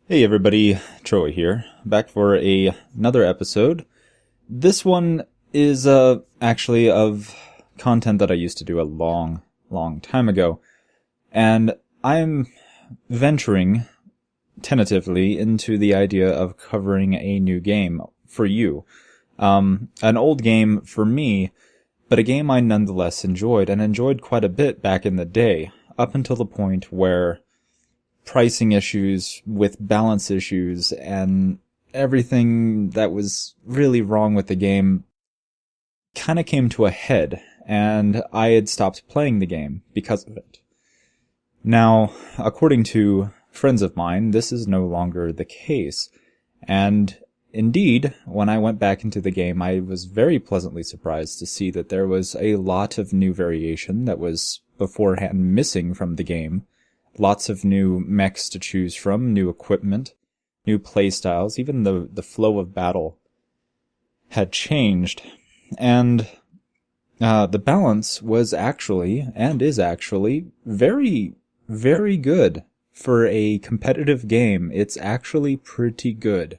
Hey everybody, Troa here, back for another episode. This one is actually of content that I used to do a long time ago, and I'm venturing tentatively into the idea of covering a new game for you. An old game for me, but a game I nonetheless enjoyed, and enjoyed quite a bit back in the day, up until the point where pricing issues with balance issues and everything that was really wrong with the game kind of came to a head, and I had stopped playing the game because of it. Now, according to friends of mine, this is no longer the case, and indeed, when I went back into the game, I was very pleasantly surprised to see that there was a lot of new variation that was beforehand missing from the game. Lots of new mechs to choose from, new equipment, new playstyles, even the flow of battle had changed. And the balance was actually, and is actually, very, very good. For a competitive game, it's actually pretty good.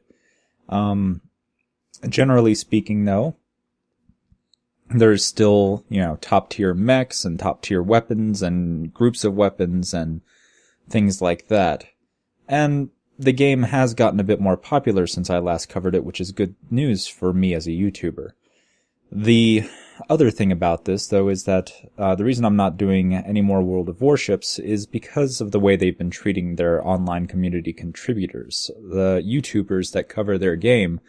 Generally speaking, though, there's still, top tier mechs and top tier weapons and groups of weapons and things like that. And the game has gotten a bit more popular since I last covered it, which is good news for me as a YouTuber. The other thing about this, though, is that the reason I'm not doing any more World of Warships is because of the way they've been treating their online community contributors. The YouTubers that cover their game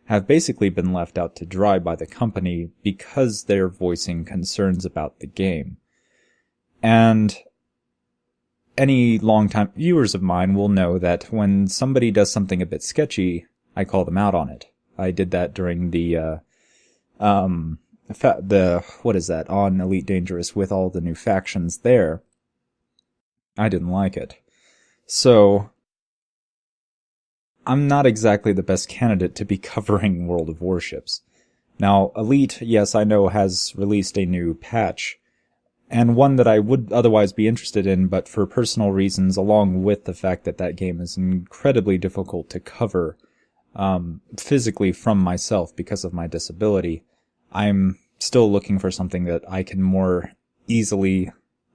have basically been left out to dry by the company because they're voicing concerns about the game. And any longtime viewers of mine will know that when somebody does something a bit sketchy, I call them out on it. I did that during the what is that, on Elite Dangerous with all the new factions there. I didn't like it. So, I'm not exactly the best candidate to be covering World of Warships. Now, Elite, yes, I know, has released a new patch, and one that I would otherwise be interested in, but for personal reasons, along with the fact that that game is incredibly difficult to cover physically from myself because of my disability, I'm still looking for something that I can more easily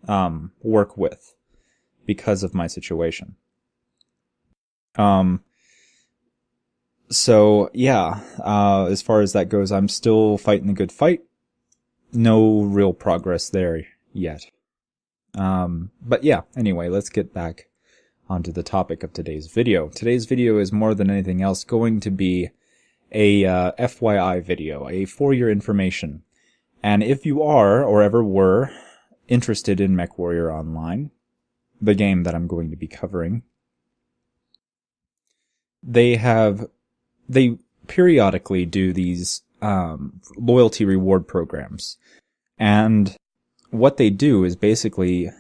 work with because of my situation. So, yeah, as far as that goes, I'm still fighting the good fight. No real progress there yet. But yeah, anyway, let's get back onto the topic of today's video. Today's video is more than anything else going to be a FYI video, a for your information. And if you are, or ever were, interested in Mechwarrior Online, the game that I'm going to be covering, they periodically do these loyalty reward programs. And what they do is basically,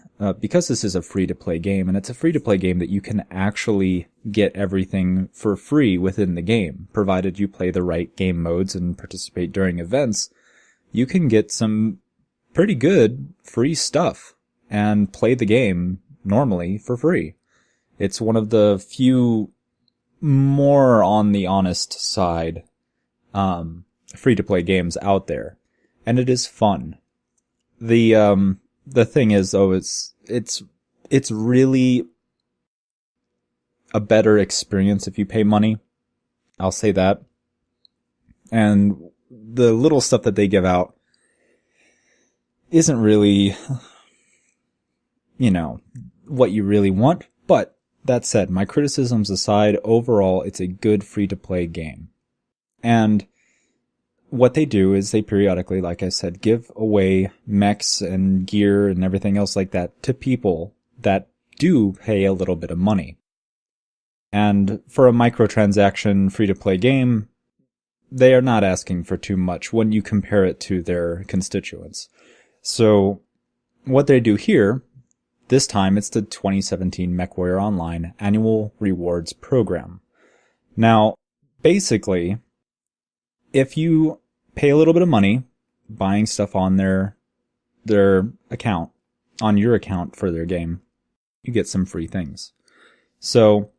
because this is a free-to-play game, and it's a free-to-play game that you can actually get everything for free within the game, provided you play the right game modes and participate during events, you can get some pretty good free stuff and play the game normally for free. It's one of the few more on the honest side free-to-play games out there, and it is fun. The thing is, though, it's really a better experience if you pay money. I'll say that. And the little stuff that they give out isn't really, what you really want. But that said, my criticisms aside, overall, it's a good free-to-play game. And what they do is they periodically, like I said, give away mechs and gear and everything else like that to people that do pay a little bit of money. And for a microtransaction free-to-play game, they are not asking for too much when you compare it to their constituents. So what they do here, this time it's the 2017 Mechwarrior Online Annual Rewards Program. Now, basically, if you pay a little bit of money buying stuff on their account, on your account for their game, you get some free things. So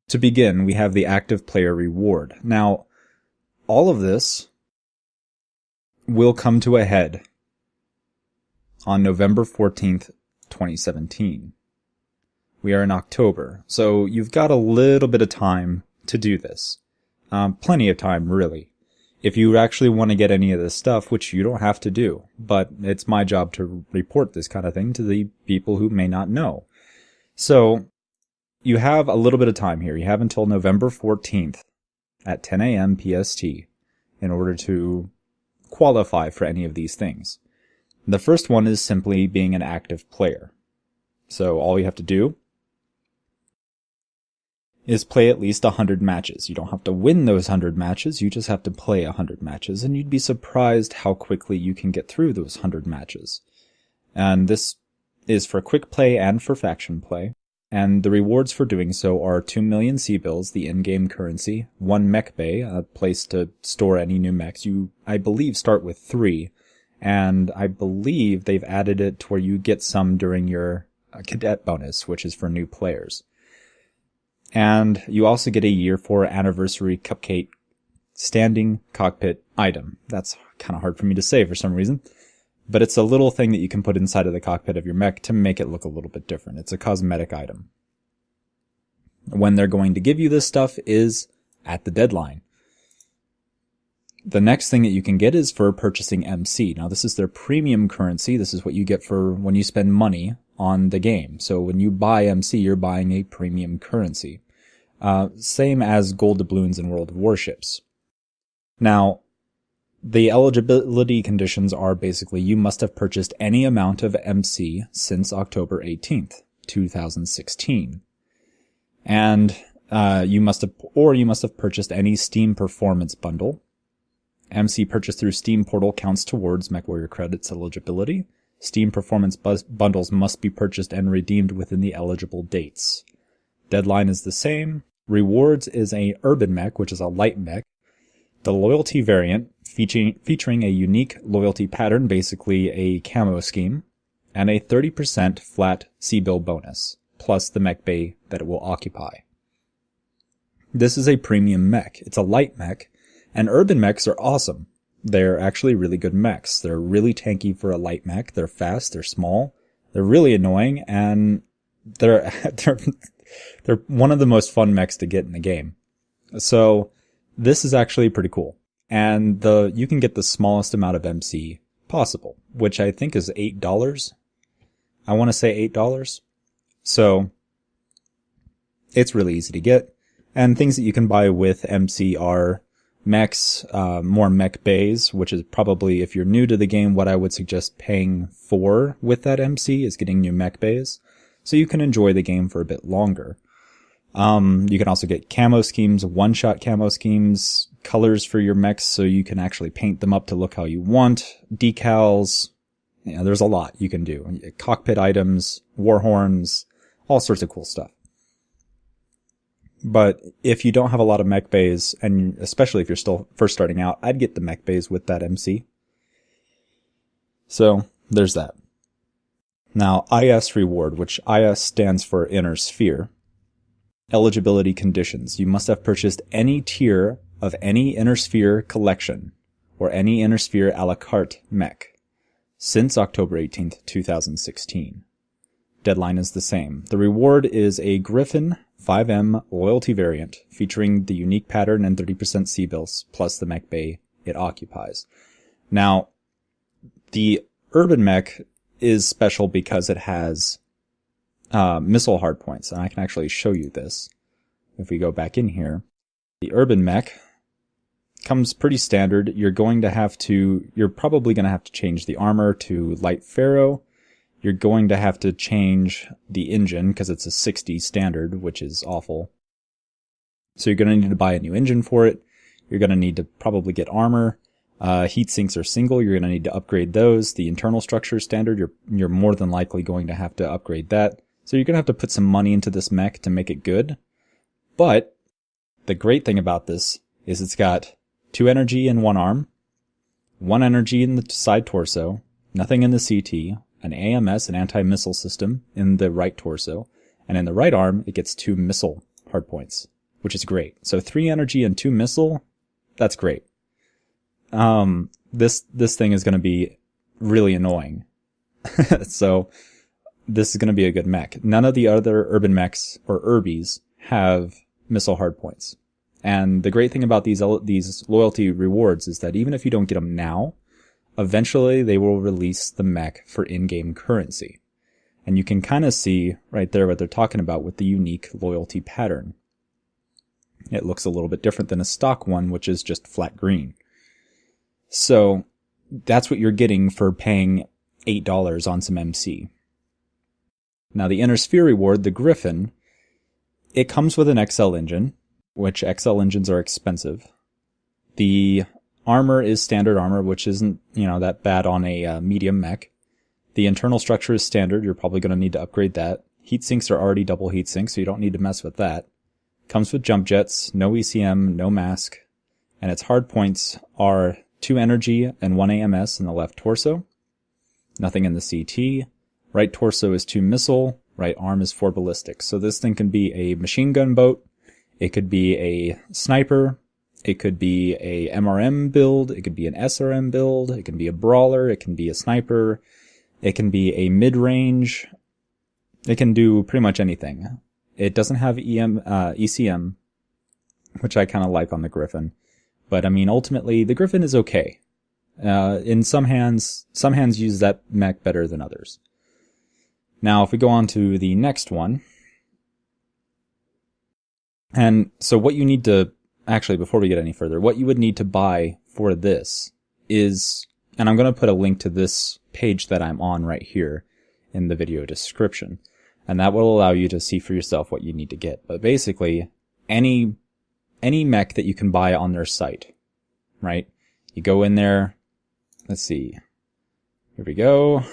To begin, we have the active player reward. Now, all of this will come to a head on November 14th, 2017. We are in October, so you've got a little bit of time to do this. Plenty of time, really. If you actually want to get any of this stuff, which you don't have to do, but it's my job to report this kind of thing to the people who may not know. So, you have a little bit of time here. You have until November 14th at 10 a.m. PST in order to qualify for any of these things. The first one is simply being an active player. So all you have to do is play at least 100 matches. You don't have to win those 100 matches, you just have to play 100 matches, and you'd be surprised how quickly you can get through those 100 matches. And this is for quick play and for faction play. And the rewards for doing so are 2 million C-bills, the in-game currency, 1 mech bay, a place to store any new mechs. You, I believe, start with 3, and I believe they've added it to where you get some during your cadet bonus, which is for new players. And you also get a year 4 anniversary cupcake standing cockpit item. That's kind of hard for me to say for some reason. But it's a little thing that you can put inside of the cockpit of your mech to make it look a little bit different. It's a cosmetic item. When they're going to give you this stuff is at the deadline. The next thing that you can get is for purchasing MC. Now this is their premium currency. This is what you get for when you spend money on the game. So when you buy MC, you're buying a premium currency. Same as gold doubloons in World of Warships. Now, the eligibility conditions are basically you must have purchased any amount of MC since October 18th, 2016. And you must have purchased any Steam Performance Bundle. MC purchased through Steam Portal counts towards Mechwarrior credits eligibility. Steam Performance Bundles must be purchased and redeemed within the eligible dates. Deadline is the same. Rewards is a Urban Mech, which is a light mech. The Loyalty variant, featuring a unique loyalty pattern, basically a camo scheme, and a 30% flat C-bill bonus, plus the mech bay that it will occupy. This is a premium mech. It's a light mech, and urban mechs are awesome. They're actually really good mechs. They're really tanky for a light mech. They're fast, they're small, they're really annoying, and they're one of the most fun mechs to get in the game. So this is actually pretty cool. And you can get the smallest amount of MC possible, which I think is $8. I want to say $8. So it's really easy to get. And things that you can buy with MC are mechs, more mech bays, which is probably, if you're new to the game, what I would suggest paying for with that MC is getting new mech bays, so you can enjoy the game for a bit longer. You can also get camo schemes, one-shot camo schemes, colors for your mechs so you can actually paint them up to look how you want, decals. There's a lot you can do. Cockpit items, war horns, all sorts of cool stuff. But if you don't have a lot of mech bays, and especially if you're still first starting out, I'd get the mech bays with that MC. So there's that. Now, IS reward, which IS stands for Inner Sphere. Eligibility conditions. You must have purchased any tier of any Inner Sphere collection or any Inner Sphere a la carte mech since October 18th, 2016. Deadline is the same. The reward is a Griffin 5M loyalty variant featuring the unique pattern and 30% C-bills plus the mech bay it occupies. Now, the urban mech is special because it has missile hardpoints, and I can actually show you this. If we go back in here, the urban mech comes pretty standard. You're probably going to have to change the armor to light ferro. You're going to have to change the engine because it's a 60 standard, which is awful. So you're going to need to buy a new engine for it. You're going to need to probably get armor. Heat sinks are single. You're going to need to upgrade those. The internal structure is standard. You're more than likely going to have to upgrade that. So you're going to have to put some money into this mech to make it good. But the great thing about this is it's got 2 energy in one arm, 1 energy in the side torso, nothing in the CT, an AMS, an anti-missile system, in the right torso, and in the right arm, it gets 2 missile hardpoints. which is great. So 3 energy and 2 missile, that's great. This thing is going to be really annoying. So this is going to be a good mech. None of the other urban mechs or urbies have missile hardpoints. And the great thing about these loyalty rewards is that even if you don't get them now, eventually they will release the mech for in-game currency. And you can kind of see right there what they're talking about with the unique loyalty pattern. It looks a little bit different than a stock one, which is just flat green. So that's what you're getting for paying $8 on some MC. Now the Inner Sphere reward, the Griffin, it comes with an exile engine, which exile engines are expensive. The armor is standard armor, which isn't, that bad on a medium mech. The internal structure is standard. You're probably going to need to upgrade that. Heat sinks are already double heat sinks, so you don't need to mess with that. Comes with jump jets, no ECM, no mask, and its hard points are 2 energy and 1 AMS in the left torso. Nothing in the CT. Right torso is 2 missile, right arm is 4 ballistic. So this thing can be a machine gun boat, it could be a sniper, it could be a MRM build, it could be an SRM build, it can be a brawler, it can be a sniper, it can be a mid-range, it can do pretty much anything. It doesn't have ECM, which I kind of like on the Griffin. But I mean, ultimately, the Griffin is okay. In some hands use that mech better than others. Now, if we go on to the next one. And so what you need to, actually, before we get any further, what you would need to buy for this is, and I'm going to put a link to this page that I'm on right here in the video description. And that will allow you to see for yourself what you need to get. But basically, any mech that you can buy on their site, right? You go in there, let's see, here we go,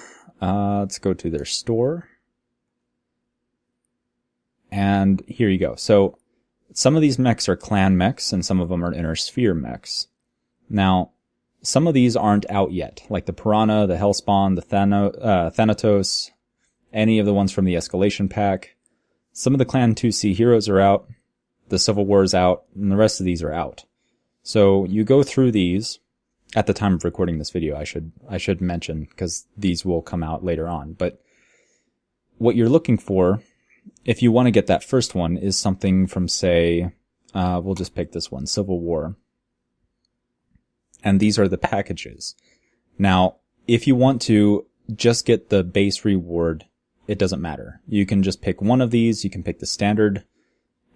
let's go to their store, and here you go. So, some of these mechs are clan mechs, and some of them are Inner Sphere mechs. Now, some of these aren't out yet, like the Piranha, the Hellspawn, the Thanatos, any of the ones from the Escalation pack. Some of the Clan 2C heroes are out, the Civil War is out, and the rest of these are out. So you go through these at the time of recording this video, I should mention, because these will come out later on. But what you're looking for, if you want to get that first one, is something from, say, we'll just pick this one, Civil War. And these are the packages. Now, if you want to just get the base reward, it doesn't matter. You can just pick one of these, you can pick the standard,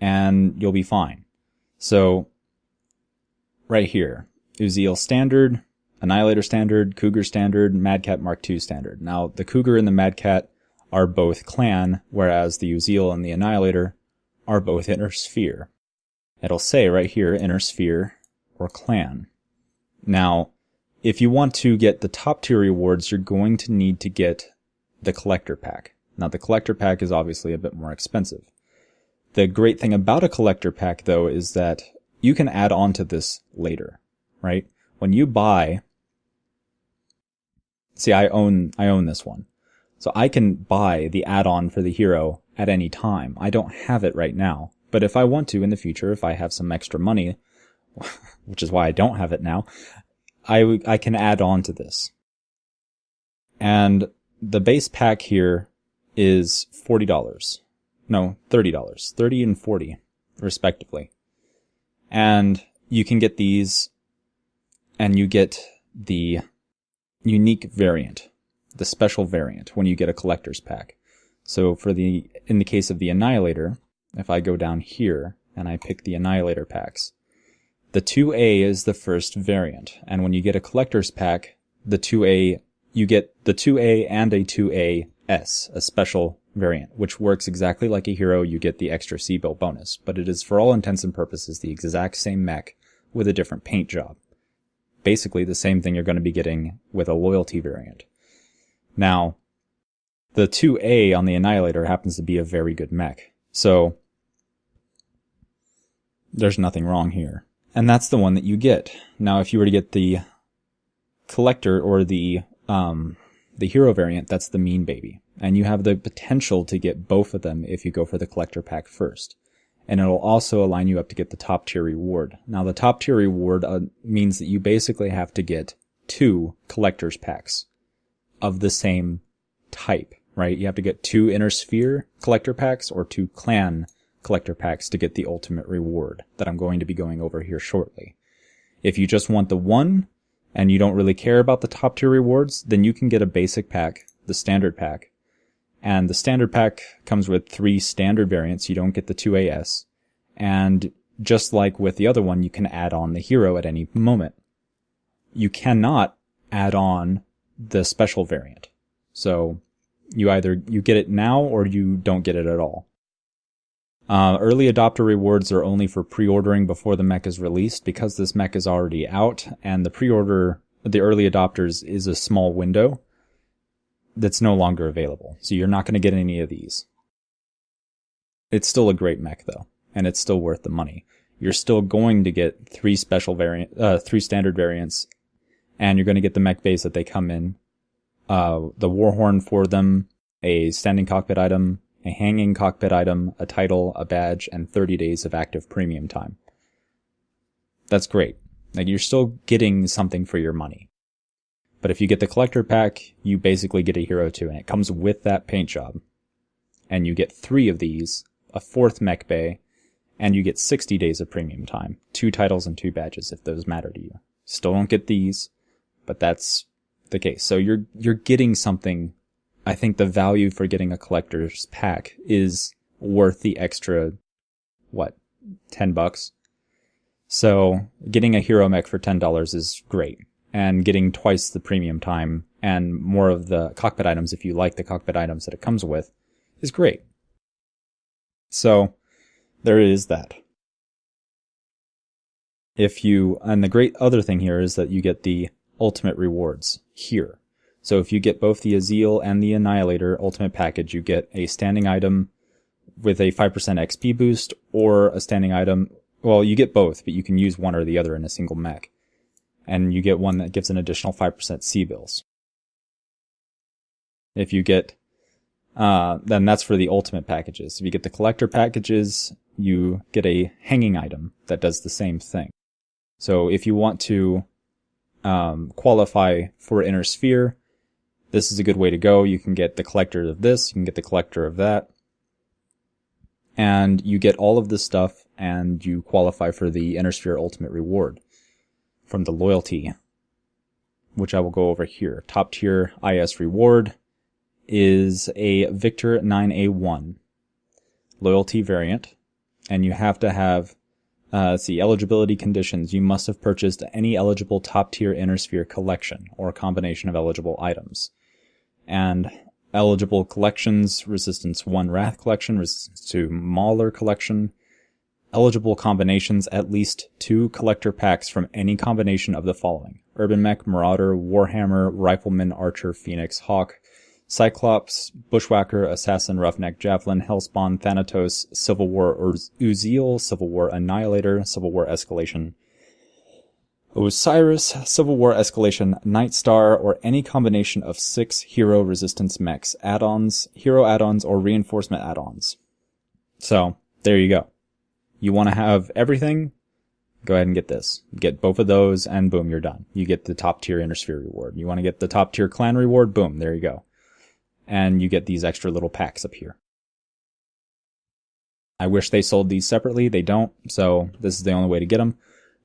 and you'll be fine. So, right here, Uziel standard, Annihilator standard, Cougar standard, Madcat Mark II standard. Now, the Cougar and the Madcat are both clan, whereas the Uziel and the Annihilator are both Inner Sphere. It'll say right here, Inner Sphere or clan. Now, if you want to get the top tier rewards, you're going to need to get the collector pack. Now, the collector pack is obviously a bit more expensive. The great thing about a collector pack, though, is that you can add on to this later, right? When you buy, see, I own this one. So I can buy the add-on for the hero at any time. I don't have it right now, but if I want to in the future, if I have some extra money, which is why I don't have it now, I can add on to this. And the base pack here is $40. No, $30. $30 and $40, respectively. And you can get these, and you get the unique variant, the special variant, when you get a collector's pack. So in the case of the Annihilator, if I go down here and I pick the Annihilator packs, the 2A is the first variant. And when you get a collector's pack, you get the 2A and a 2AS, a special variant, which works exactly like a hero. You get the extra C-Bill bonus, but it is for all intents and purposes the exact same mech with a different paint job. Basically the same thing you're going to be getting with a loyalty variant. Now, the 2A on the Annihilator happens to be a very good mech, so there's nothing wrong here. And that's the one that you get. Now, if you were to get the collector or the hero variant, that's the mean baby. And you have the potential to get both of them if you go for the collector pack first. and it'll also align you up to get the top tier reward. Now the top tier reward means that you basically have to get 2 collector's packs of the same type, right? You have to get 2 Inner Sphere collector packs or 2 clan collector packs to get the ultimate reward that I'm going to be going over here shortly. If you just want the one and you don't really care about the top tier rewards, then you can get a basic pack, the standard pack. And the standard pack comes with 3 standard variants. You don't get the 2 AS. And just like with the other one, you can add on the hero at any moment. You cannot add on the special variant. So you get it now or you don't get it at all. Early adopter rewards are only for pre-ordering before the mech is released, because this mech is already out, and the early adopters is a small window that's no longer available. So you're not going to get any of these. It's still a great mech though, and it's still worth the money. You're still going to get 3 standard variants, and you're going to get the mech base that they come in. The Warhorn for them, a standing cockpit item, a hanging cockpit item, a title, a badge, and 30 days of active premium time. That's great. Like, you're still getting something for your money. But if you get the collector pack, you basically get a hero too, and it comes with that paint job. And you get 3 of these, a 4th mech bay, and you get 60 days of premium time. 2 titles and 2 badges if those matter to you. Still don't get these, but that's the case. So you're getting something. I think the value for getting a collector's pack is worth the extra, $10? So getting a hero mech for $10 is great. And getting twice the premium time and more of the cockpit items, if you like the cockpit items that it comes with, is great. So there is that. And the great other thing here is that you get the ultimate rewards here. So if you get both the Exile and the Annihilator ultimate package, you get a standing item with a 5% XP boost, or a standing item. Well, you get both, but you can use one or the other in a single mech. And you get one that gives an additional 5% C-bills. If you get, then that's for the ultimate packages. If you get the collector packages, you get a hanging item that does the same thing. So if you want to qualify for Inner Sphere, this is a good way to go. You can get the collector of this, you can get the collector of that, and you get all of this stuff, and you qualify for the Inner Sphere ultimate reward from the loyalty, which I will go over here. Top tier IS reward is a Victor 9A1 loyalty variant, and you have to have eligibility conditions. You must have purchased any eligible top tier Inner Sphere collection or combination of eligible items. And eligible collections: Resistance 1 Wrath collection, Resistance 2 Mauler collection. Eligible combinations: at least 2 collector packs from any combination of the following: Urban Mech, Marauder, Warhammer, Rifleman, Archer, Phoenix, Hawk, Cyclops, Bushwhacker, Assassin, Roughneck, Javelin, Hellspawn, Thanatos, Civil War Uzil, Civil War Annihilator, Civil War Escalation Osiris, Civil War Escalation Nightstar, or any combination of 6 hero resistance mechs, add-ons, hero add-ons, or reinforcement add-ons. So, there you go. You want to have everything? Go ahead and get this. Get both of those, and boom, you're done. You get the top tier Inner Sphere reward. You want to get the top tier clan reward? Boom, there you go. And you get these extra little packs up here. I wish they sold these separately. They don't, so this is the only way to get them.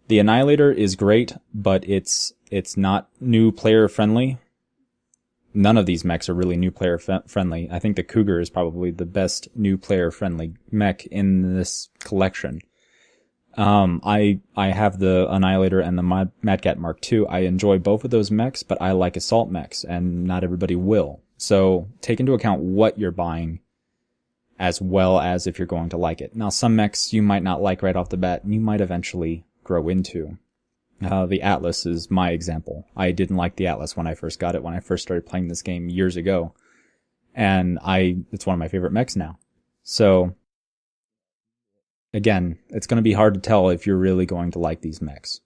The Annihilator is great, but it's not new player friendly. None of these mechs are really new player friendly. I think the Cougar is probably the best new player friendly mech in this collection. I have the Annihilator and the Mad Cat Mark II. I enjoy both of those mechs, but I like assault mechs, and not everybody will. So take into account what you're buying, as well as if you're going to like it. Now, some mechs you might not like right off the bat, and you might eventually grow into. The Atlas is my example. I didn't like the Atlas when I first got it, when I first started playing this game years ago. And it's one of my favorite mechs now. So, again, it's going to be hard to tell if you're really going to like these mechs.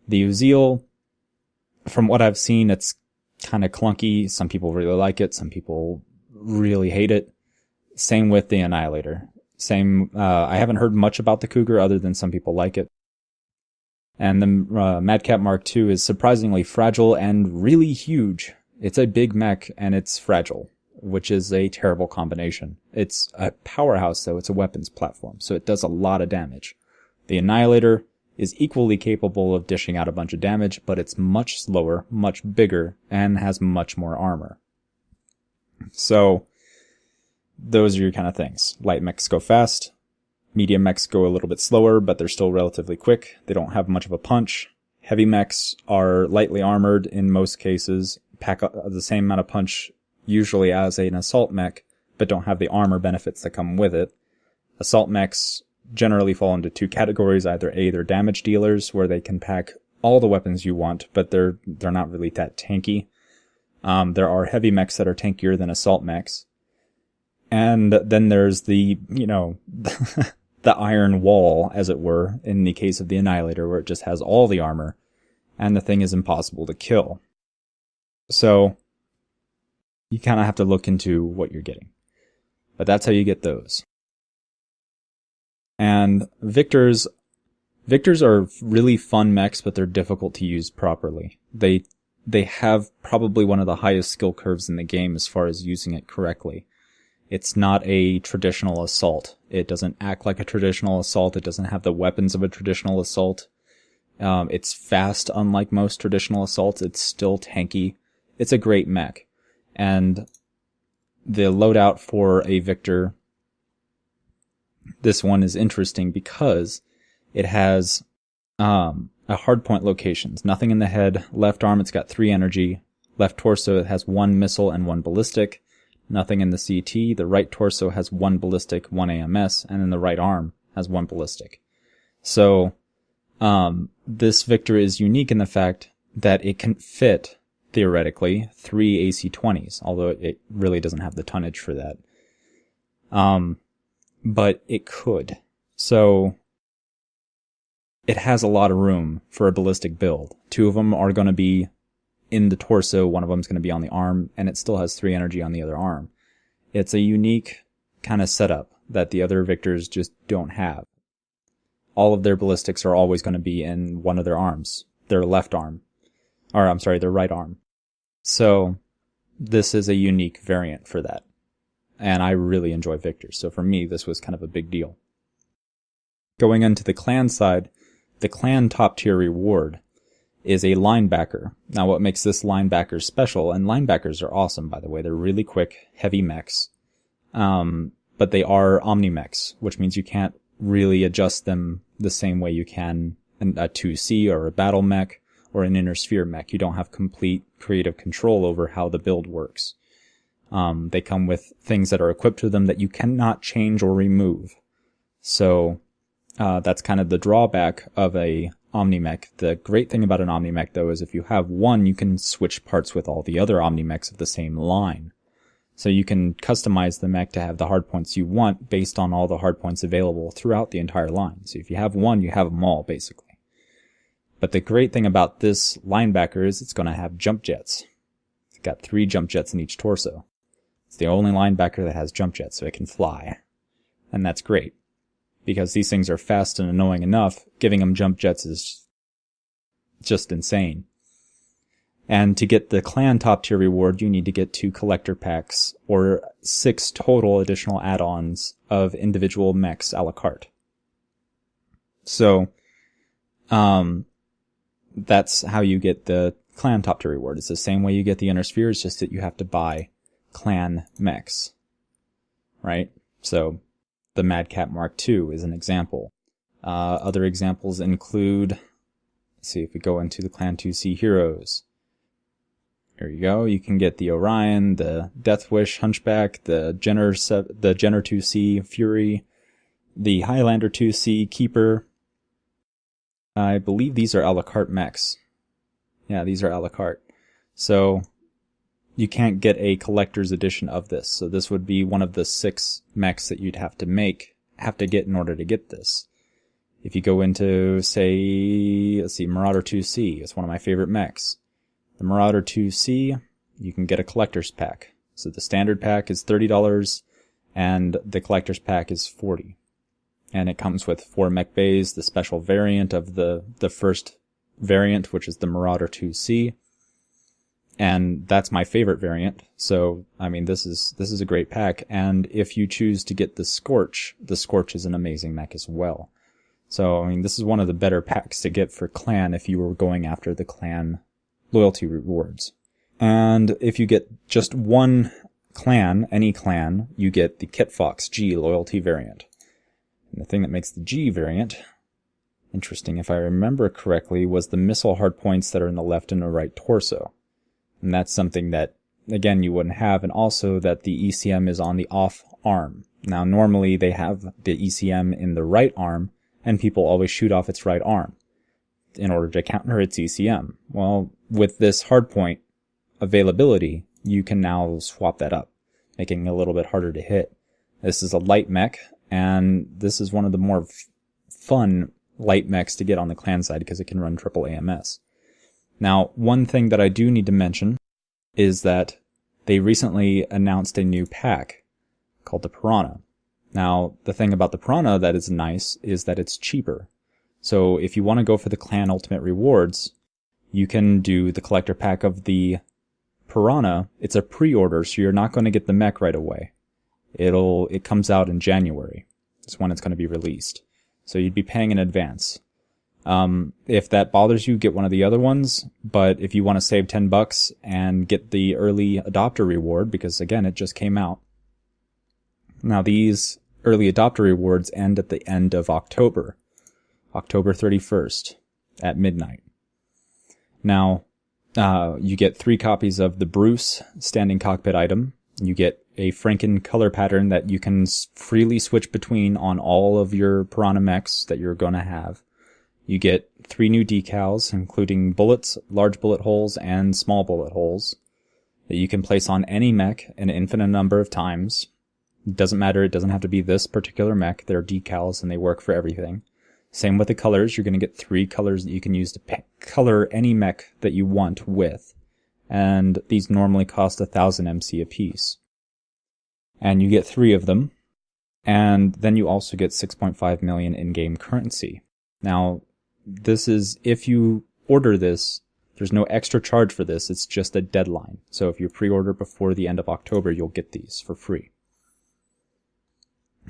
The Uzil, from what I've seen, it's kind of clunky. Some people really like it. Some people really hate it. Same with the Annihilator. Same, I haven't heard much about the Cougar other than some people like it. And the Madcat Mark II is surprisingly fragile and really huge. It's a big mech and it's fragile, which is a terrible combination. It's a powerhouse though, it's a weapons platform, so it does a lot of damage. The Annihilator is equally capable of dishing out a bunch of damage, but it's much slower, much bigger, and has much more armor. So, those are your kind of things. Light mechs go fast, medium mechs go a little bit slower, but they're still relatively quick. They don't have much of a punch. Heavy mechs are lightly armored in most cases, pack the same amount of punch usually as an assault mech, but don't have the armor benefits that come with it. Assault mechs generally fall into two categories. Either A, they're damage dealers, where they can pack all the weapons you want, but they're not really that tanky. There are heavy mechs that are tankier than assault mechs. And then there's the, the iron wall, as it were, in the case of the Annihilator, where it just has all the armor, and the thing is impossible to kill. So, you kind of have to look into what you're getting. But that's how you get those. And Victors are really fun mechs, but they're difficult to use properly. They have probably one of the highest skill curves in the game as far as using it correctly. It's not a traditional assault. It doesn't act like a traditional assault. It doesn't have the weapons of a traditional assault. It's fast, unlike most traditional assaults. It's still tanky. It's a great mech. And the loadout for a Victor, this one is interesting because it has a hardpoint locations. Nothing in the head. Left arm, it's got 3 energy. Left torso, it has 1 missile and 1 ballistic. Nothing in the CT. The right torso has 1 ballistic, 1 AMS, and then the right arm has 1 ballistic. So, this Victor is unique in the fact that it can fit, theoretically, 3 AC-20s, although it really doesn't have the tonnage for that. But it could. So, it has a lot of room for a ballistic build. 2 of them are going to be in the torso, 1 of them is going to be on the arm, and it still has 3 energy on the other arm. It's a unique kind of setup that the other Victors just don't have. All of their ballistics are always going to be in one of their arms, their left arm, their right arm. So this is a unique variant for that. And I really enjoy Victors, so for me this was kind of a big deal. Going into the clan side, the clan top tier reward is a linebacker. Now what makes this linebacker special, and linebackers are awesome by the way, they're really quick, heavy mechs, but they are omni-mechs, which means you can't really adjust them the same way you can a 2C or a battle mech or an inner sphere mech. You don't have complete creative control over how the build works. They come with things that are equipped to them that you cannot change or remove. So that's kind of the drawback of a Omni-Mech. The great thing about an Omni-Mech, though, is if you have one, you can switch parts with all the other Omni-Mechs of the same line. So you can customize the mech to have the hardpoints you want based on all the hardpoints available throughout the entire line. So if you have one, you have them all, basically. But the great thing about this linebacker is it's going to have jump jets. It's got 3 jump jets in each torso. It's the only linebacker that has jump jets, so it can fly. And that's great. Because these things are fast and annoying enough, giving them jump jets is just insane. And to get the clan top tier reward, you need to get 2 collector packs, or 6 total additional add-ons of individual mechs a la carte. So, that's how you get the clan top tier reward. It's the same way you get the inner sphere, it's just that you have to buy clan mechs. Right? So, the Madcat Mark II is an example. Other examples include, let's see if we go into the Clan 2C heroes. There you go. You can get the Orion, the Deathwish Hunchback, the Jenner 2C Fury, the Highlander 2C Keeper. I believe these are a la carte mechs. Yeah, these are a la carte. So you can't get a collector's edition of this. So this would be one of the 6 mechs that you'd have to get in order to get this. If you go into, say, let's see, Marauder 2C, it's one of my favorite mechs. The Marauder 2C, you can get a collector's pack. So the standard pack is $30, and the collector's pack is 40. And it comes with 4 mech bays, the special variant of the first variant, which is the Marauder 2C. And that's my favorite variant. So, I mean, this is a great pack. And if you choose to get the Scorch is an amazing mech as well. So, I mean, this is one of the better packs to get for clan if you were going after the clan loyalty rewards. And if you get just one clan, any clan, you get the Kit Fox G loyalty variant. And the thing that makes the G variant interesting, if I remember correctly, was the missile hardpoints that are in the left and the right torso. And that's something that, again, you wouldn't have, and also that the ECM is on the off arm. Now, normally they have the ECM in the right arm, and people always shoot off its right arm in order to counter its ECM. Well, with this hardpoint availability, you can now swap that up, making it a little bit harder to hit. This is a light mech, and this is one of the more fun light mechs to get on the clan side because it can run triple AMS. Now, one thing that I do need to mention is that they recently announced a new pack called the Piranha. Now, the thing about the Piranha that is nice is that it's cheaper. So if you want to go for the clan ultimate rewards, you can do the collector pack of the Piranha. It's a pre-order, so you're not going to get the mech right away. It comes out in January. It's when it's going to be released. So you'd be paying in advance. If that bothers you, get one of the other ones. But if you want to save $10 and get the early adopter reward, because again, it just came out. Now these early adopter rewards end at the end of October 31st at midnight. Now, you get 3 copies of the Bruce standing cockpit item. You get a Franken color pattern that you can freely switch between on all of your Piranha mechs that you're going to have. You get 3 new decals, including bullets, large bullet holes, and small bullet holes, that you can place on any mech an infinite number of times. It doesn't matter, it doesn't have to be this particular mech. They're decals and they work for everything. Same with the colors. You're going to get 3 colors that you can use to color any mech that you want with. And these normally cost 1,000 MC apiece. And you get 3 of them. And then you also get 6.5 million in-game currency. Now, this is, if you order this, there's no extra charge for this. It's just a deadline. So if you pre-order before the end of October, you'll get these for free.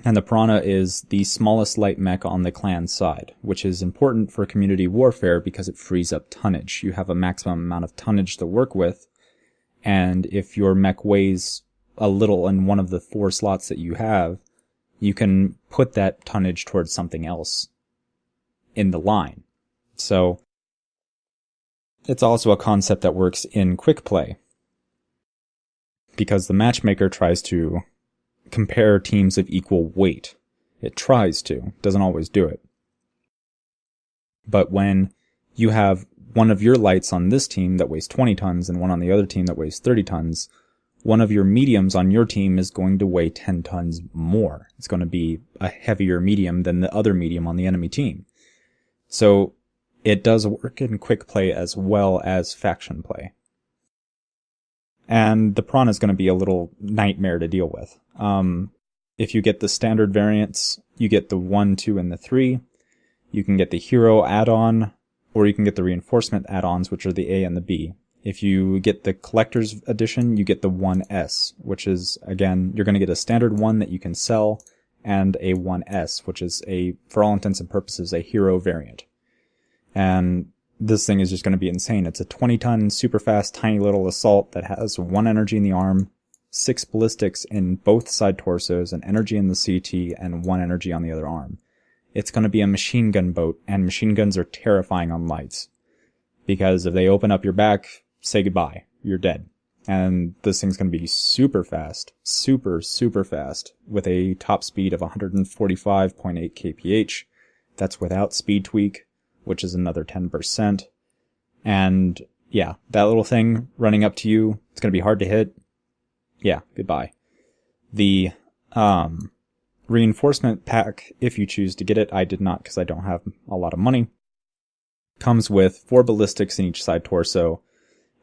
And the Piranha is the smallest light mech on the clan side, which is important for community warfare because it frees up tonnage. You have a maximum amount of tonnage to work with, and if your mech weighs a little in one of the 4 slots that you have, you can put that tonnage towards something else in the line. So it's also a concept that works in quick play, because the matchmaker tries to compare teams of equal weight. It tries to, doesn't always do it. But when you have one of your lights on this team that weighs 20 tons and one on the other team that weighs 30 tons, one of your mediums on your team is going to weigh 10 tons more. It's going to be a heavier medium than the other medium on the enemy team. So it does work in quick play as well as faction play. And the Piranha is going to be a little nightmare to deal with. If you get the standard variants, you get the 1, 2, and the 3. You can get the hero add-on, or you can get the reinforcement add-ons, which are the A and the B. If you get the collector's edition, you get the 1S, which is, again, you're going to get a standard one that you can sell, and a 1S, which is for all intents and purposes, a hero variant. And this thing is just going to be insane. It's a 20-ton, super fast, tiny little assault that has 1 energy in the arm, 6 ballistics in both side torsos, an energy in the CT, and 1 energy on the other arm. It's going to be a machine gun boat, and machine guns are terrifying on lights. Because if they open up your back, say goodbye. You're dead. And this thing's going to be super fast. Super, super fast. With a top speed of 145.8 kph. That's without speed tweak, which is another 10%. And yeah, that little thing running up to you, it's going to be hard to hit. Yeah, goodbye. The reinforcement pack, if you choose to get it, I did not because I don't have a lot of money, comes with 4 ballistics in each side torso,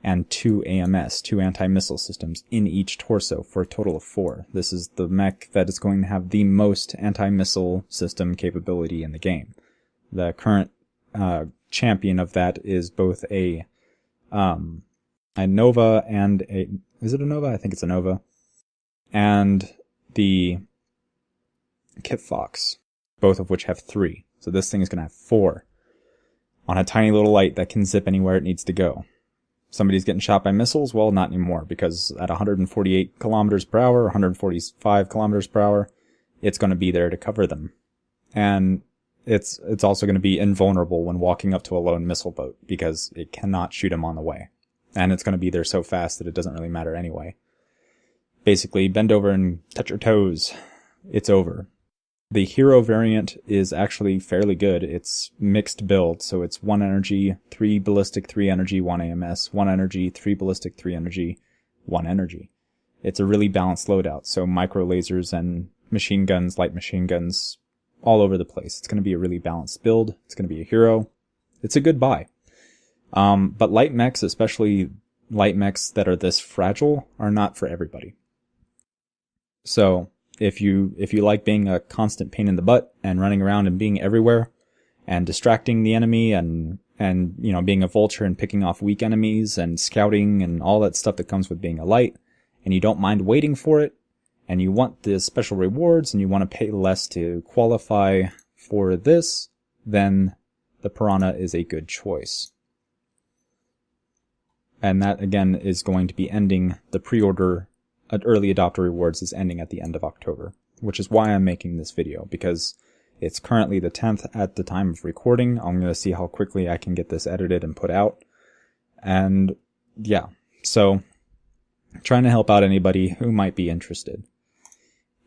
and 2 AMS, 2 anti-missile systems, in each torso for a total of 4. This is the mech that is going to have the most anti-missile system capability in the game. The current champion of that is both a Nova and a... Is it a Nova? I think it's a Nova. And the Kit Fox, both of which have 3. So this thing is going to have 4 on a tiny little light that can zip anywhere it needs to go. Somebody's getting shot by missiles? Well, not anymore, because at 148 kilometers per hour, 145 kilometers per hour, it's going to be there to cover them. And it's also going to be invulnerable when walking up to a lone missile boat, because it cannot shoot him on the way. And it's going to be there so fast that it doesn't really matter anyway. Basically, bend over and touch your toes. It's over. The hero variant is actually fairly good. It's mixed build, so it's 1 energy, 3 ballistic, 3 energy, 1 AMS, 1 energy, 3 ballistic, 3 energy, 1 energy. It's a really balanced loadout, so micro lasers and machine guns, light machine guns, all over the place. It's going to be a really balanced build. It's going to be a hero. It's a good buy. But light mechs, especially light mechs that are this fragile, are not for everybody. So if you like being a constant pain in the butt and running around and being everywhere and distracting the enemy and you know, being a vulture and picking off weak enemies and scouting and all that stuff that comes with being a light, and you don't mind waiting for it, and you want the special rewards and you want to pay less to qualify for this, then the Piranha is a good choice. And that, again, is going to be ending the pre-order. Early adopter rewards is ending at the end of October, which is why I'm making this video, because it's currently the 10th at the time of recording. I'm going to see how quickly I can get this edited and put out. And yeah, so trying to help out anybody who might be interested.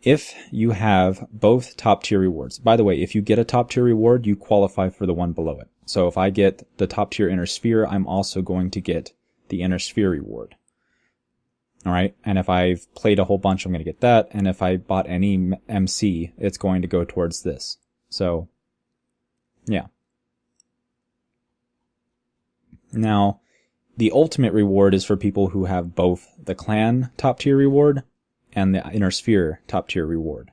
If you have both top tier rewards, by the way, if you get a top tier reward, you qualify for the one below it. So if I get the top tier inner sphere, I'm also going to get the inner sphere reward. Alright, and if I've played a whole bunch, I'm going to get that, and if I bought any MC, it's going to go towards this. So, yeah. Now, the ultimate reward is for people who have both the clan top tier reward and the inner sphere top tier reward.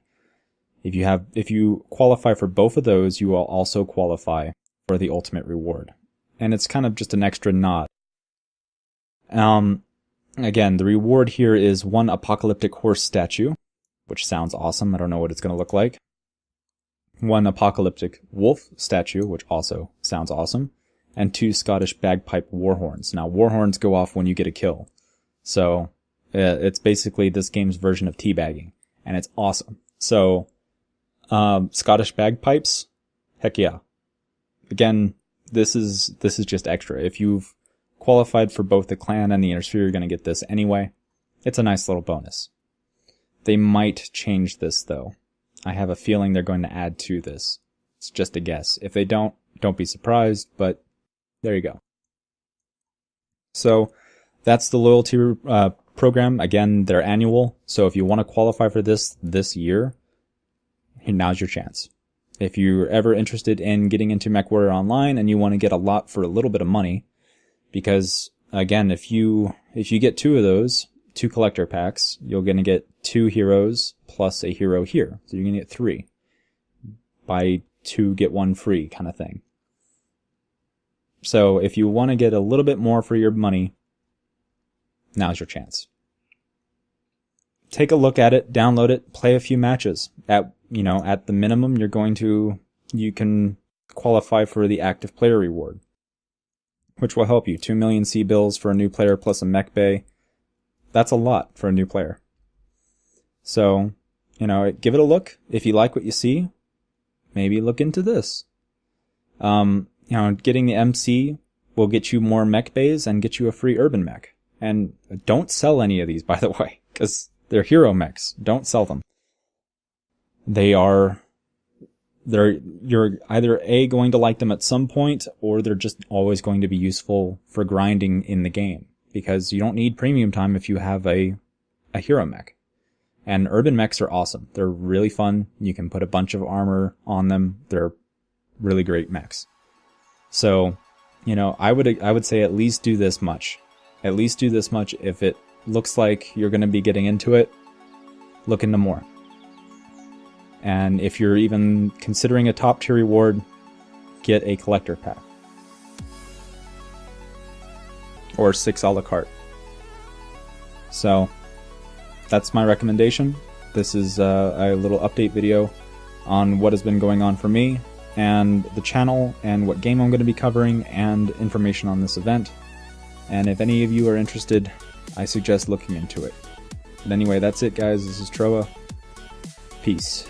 If you qualify for both of those, you will also qualify for the ultimate reward. And it's kind of just an extra nod. Again, the reward here is 1 apocalyptic horse statue, which sounds awesome. I don't know what it's going to look like. 1 apocalyptic wolf statue, which also sounds awesome. And 2 Scottish bagpipe war horns. Now, war horns go off when you get a kill. So, it's basically this game's version of teabagging. And it's awesome. So, Scottish bagpipes? Heck yeah. Again, this is just extra. If you've qualified for both the clan and the inner sphere, you're going to get this anyway. It's a nice little bonus. They might change this, though. I have a feeling they're going to add to this. It's just a guess. If they don't be surprised, but there you go. So that's the loyalty program. Again, they're annual, so if you want to qualify for this year, now's your chance. If you're ever interested in getting into Mechwarrior Online and you want to get a lot for a little bit of money, because again, if you get 2 of those, 2 collector packs, you're going to get 2 heroes plus a hero here. So you're going to get 3. Buy 2, get 1 free kind of thing. So if you want to get a little bit more for your money, now's your chance. Take a look at it, download it, play a few matches. At the minimum, you can qualify for the active player reward, which will help you. 2 million C bills for a new player plus a mech bay. That's a lot for a new player. So, give it a look. If you like what you see, maybe look into this. Getting the MC will get you more mech bays and get you a free urban mech. And don't sell any of these, by the way, because they're hero mechs. Don't sell them. You're either A, going to like them at some point, or they're just always going to be useful for grinding in the game. Because you don't need premium time if you have a hero mech. And urban mechs are awesome. They're really fun. You can put a bunch of armor on them. They're really great mechs. So, I would say at least do this much. at least do this much. If it looks like you're going to be getting into it, look into more. And if you're even considering a top tier reward, get a collector pack. Or 6 a la carte. So, that's my recommendation. This is a little update video on what has been going on for me, and the channel, and what game I'm going to be covering, and information on this event. And if any of you are interested, I suggest looking into it. But anyway, that's it guys, this is Troa. Peace.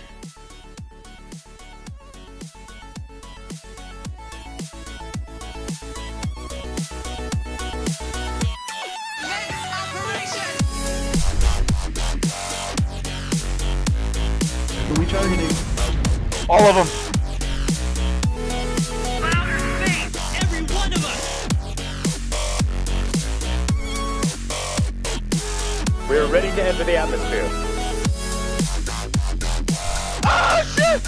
Are we targeting? All of them. Louder faith, every one of us. We are ready to enter the atmosphere. Ah, shit!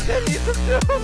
That needs some doom.